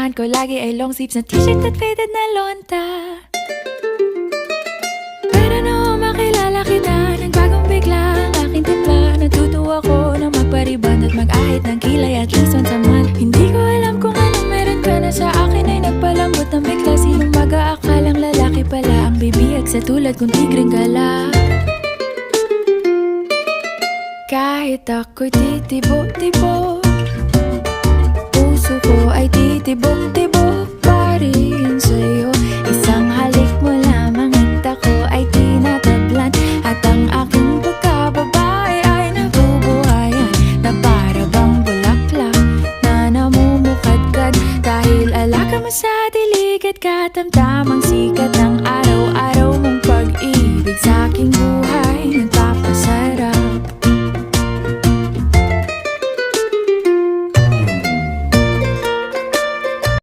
Ko lagi ay long sleeves na t-shirt at faded na lonta. Pero noong makilala kita, nagbagong bigla ang aking timpla. Natutuwa ko na magpariban at mag-ahit ng kilay at least once a month. Hindi ko alam kung anong meron ka na sa akin ay nagpalambot ng bigla. Sinong mag-aakalang lalaki pala ang bibiyag sa tulad kong tigreng gala. Kahit ako'y titibo-tibo, puso ko ay titibok-tibok pa rin sa'yo. Isang halik mo lamang at ako ay tinatablan, at ang aking pagkababae ay nabubuhayan na para bang bulaklak na namumukadkad. Dahil alaga mo sa dilig at katamtamang sikat ng araw-araw mong pag-ibig sa aking buhay.